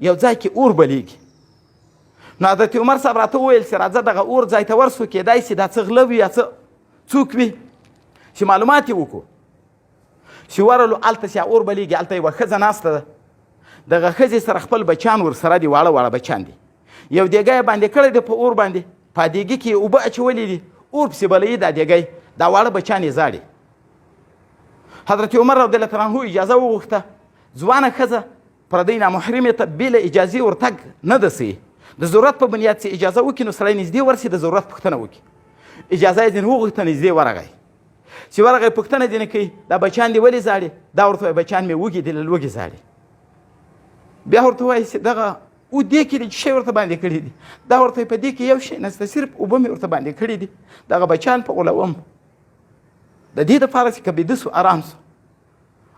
یو ځای کې اور بلیږي. نو حضرت عمر صاحب راته وویل چې راځه دغه اور ځای ته ورسو، کیدای شي دا څه غله وي یا څوک وي چې معلومات یې وکړو. چې ورغلو هلته چې اور بلیږي، هلته یوه ښځه ناسته ده. دغه ښځې سره خپل بچیان ورسره دي، واړه واړه بچیان دي. یو دیګی یې باندې کړی دی په اور باندې، په دیګي کې یې اوبه اچولي دي، اور پسې بلوي دا دیګی، دا واړه بچیان یې زاړي. حضرت عمر رضی الله تعالی عنه اجازه وغوښته، ځوانه ښځه پردۍ نامحرمې ته بې له اجازې ورتګ نه ده صحیح. د ضرورت په بنیاد چې اجازه وکړي نو سړی نږدې ورسي، د ضرورت پوښتنه وکړي. اجازه یې ځینې وغوښته، نږدې ورغی. چې ورغی پوښتنه ځینې کوي دا بچیان دې ولې زاړي؟ دا ورته وایي بچیان مې وږي دي، له لوږې زاړي. بیا ورته وایي چې دغه دې کې چې شی ورته باندې کړي دي، دا ورته په دې کې یو شی نشته، صرف اوبه مې ورته باندې کړي دي، دغه بچیان په غولوم. د دې دپاره چې که بیده سو ارام سو.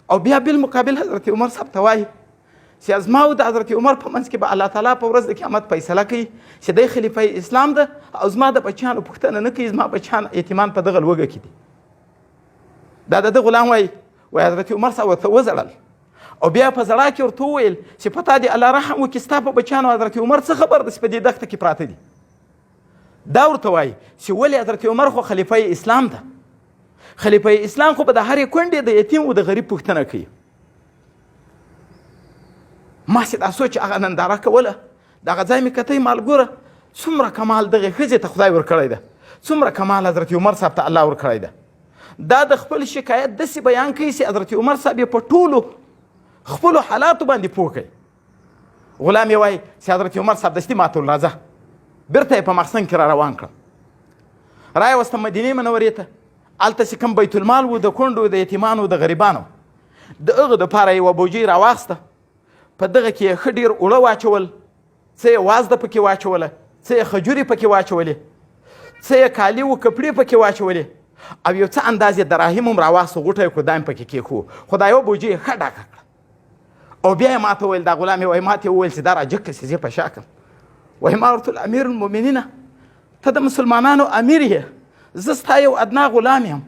او بیا بالمقابل حضرت عمر صاحب ته وایي چې زما او د حضرت عمر په منځ کې به الله تعالی په ورځ د قیامت فیصله کوي چې دی خلیفه اسلام ده او زما د بچیانو پوښتنه نه کوي، زما بچیان یتیمان په دغه لوږه کې دي. دا د ده غلام وایي حضرت عمر صاحب ورته وزړل او بیا په زړه کې ورته وویل چې په تا دې الله رحم وکړي، ستا په بچیانو حضرت عمر څه خبر ده چې په دې دښته کې پراته دي. دا ورته وایي چې ولې حضرت عمر خو خلیفه اسلام ده، خلیفه اسلام خو به د هرې کونډې د یتیم او د غریب پوښتنه کوي. ما چې دا سوچ هغه ننداره کوله، دغه ځای مې کتی مالګوره، څومره کمال دغې ښځې ته خدای ورکړی ده، څومره کمال حضرت عمر صاحب ته الله ورکړی ده. دا د خپل شکایت داسې بیان کوي چې حضرت عمر صاحب یې په ټولو خپلو حالاتو باندې پوه کوي. غلام یې وایي چې حضرت عمر صاحب دستي ماته وویل راځه. بېرته یې په مخزن کې را روان کړم، را یې وستم مدینې منورې ته. هلته چې کوم بیت المال و د کونډو د یتیمانو د غریبانو، د هغه دپاره یې یوه بوجۍ راواخیسته. په دغه کې یې ښه ډېر اوړه واچول، څه یې وازده پکې واچوله، څه یې خجورې پکې واچولې، څه یې کالي و کپړې پکې واچولې، او یو څه اندازې دراهم هم راواخیسته، غوټه یې کړو، دا هم پکې کېښو. خو دا یوه بوجۍ یې ښه ډکه کړه. او بیا یې ما ته وویل، دا غلام یې وایي ما ته یې وویل چې دا راجګ کړه چې زه په شا کړم. وایي ما ورته ویل امیر المؤمنینه، ته د مسلمانانو امیر یې، زه ستا یو ادنا غلام یم،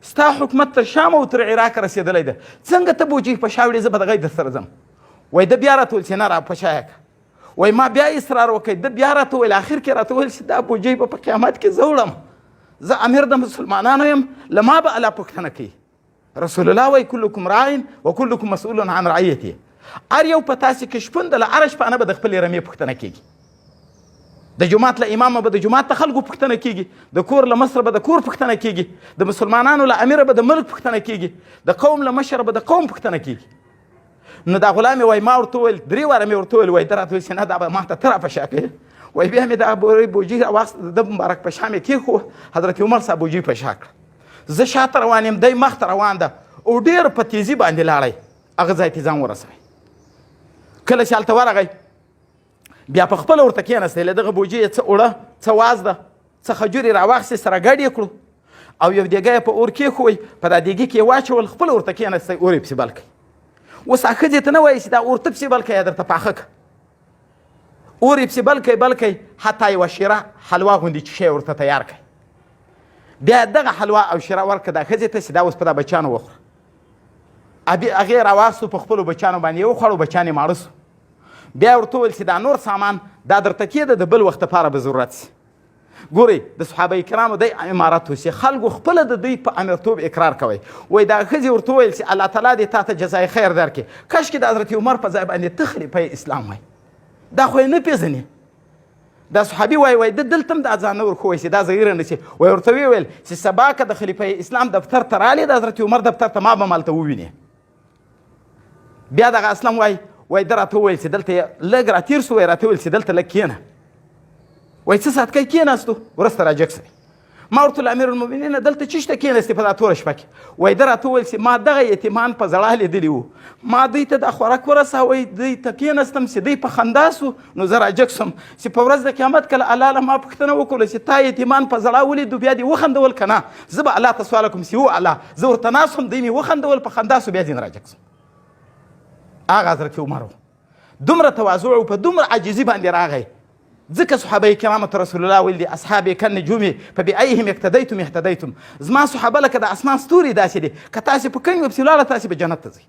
ستا حکومت تر شام او تر عراق رسېدلی ده، څنګه ته بوجۍ په شا وړې؟ زه به دغه در سره ځم. وایي ده بیا راته ویل چې نه را په شا یې کړه. وایي ما بیا اصرار وکړی، ده بیا راته ویل، آخر کې راته ویل چې دا بوجۍ به په قیامت کې زه وړم، زه امیر د مسلمانانو یم، له ما به الله پوښتنه کوي. رسول الله وایي کلکم راع و کلکم مسؤول عن رعیته. هر یو په تاسې کې شپون د له هره شپانه به د خپلې رمې پوښتنه کېږي. د جومات له امامه به د جومات ته خلکو پوښتنه کېږي، د کور له مشره به د کور پوښتنه کېږي، د مسلمانانو له امیره به د ملک پوښتنه کېږي، د قوم له مشره به د قوم پوښتنه کېږي. نو دا غلام یې وایي ما ورته وویل، 3 واره مې ورته وویل، وایي ده راته ویل چې نه دا به ما ته ته را په شا کوې. وایي بیا مې دا بوجۍ راواخیسته، د ده مبارک په شا مې کېښو، حضرت عمر صاحب بوجۍ په شا کړه. زه شاته روان یم، دی مخته روان ده، او ډېر په تیزي باندې لاړی، هغه ځای ته ځان ورسوئ. کله چې هلته ورغی بیا په خپله ورته کېنستی، له دغه بوجۍ یې څه اوړه، څه وازده، څه خجورې راواخیستې، سره ګډ یې کړو، او یو دیګی یې په اور کېښوی، په دا دیګي کې یې واچول، خپله ورته کېنستی، اور یې پسې بل کړئ. اوس هغه ښځې ته نه وایي چې دا اور ته پسې بل کړئ یا درته پاخه کړه، اور یې پسې بل کړئ، حتی یوه شیره حلوا غوندې چې شی ورته تیار کړئ. بیا دغه حلوا او شیره ورکړه دا ښځې ته چې دا اوس په دا بچیانو وخوره. هغې راواخیستو، په خپلو بچیانو باندې یې وخوړو، بچیان یې ماړه سو. بیا ورته وویل چې دا نور سامان دا درته کېده، د بل وخت لپاره به ضرورت شي. ګورئ د صحابه کرامو دی امارت وسي، خلکو خپله د دوی په امیرتوب اقرار کوئ. وایي دا ښځې ورته وویل چې الله تعالی دې تا ته جزای خیر درکړي، کاشکې د حضرت عمر په ځای باندې ته خلیفه اسلام وای، دا خو یې نه پېژنې. دا صحابي وایي ده دلته هم دا ځان نه ورښوی چې دا زغیره نه شي. وایي ورته ویې ویل چې سبا که د خلیفه اسلام دفتر ته رالې، د حضرت عمر دفتر ته، ما به هم هلته ووینې. بیا دغه اسلم وایي ده راته وویل چې دلته لږ راتېر سو، وایي راته ویل چې دلته لږ کښېنه. وایي څه ساعت کوي کېناستو، وروسته راجګ سوی. ما ورته ویل امیر المؤمنین دلته چی شته کېناستې په دا توره شپه کې؟ وایي ده راته وویل چې ما دغه یتیمان په زړه لیدلي وو، ما دوی ته دا خوراک ورساوی، دوی ته کېناستم چې دوی په خندا سو، نو زه راجګ سوم چې په ورځ د قیامت کله الله له ما پوښتنه وکړله چې تا یتیمان په زړه ولیدو، بیا دې وخندول که نه؟ زه به الله ته سوال کوم چې هو الله، زه ورته ناست وم، دوی مې وخندول، په خندا سو، بیا ځینې راجګ سوم. هغه حضرت عمر و، دومره تواضع او په دومره عاجزي باندې راغی. ځکه صحابه کرامو ته رسول الله ویل دي اصحابې کالنجوم فبأیهم اقتدیتم اهتدیتم. زما صحابه لکه د اسمان ستوري داسې دي، که تاسې په کوم یو پسې ولاړه تاسې به جنت ته ځئ.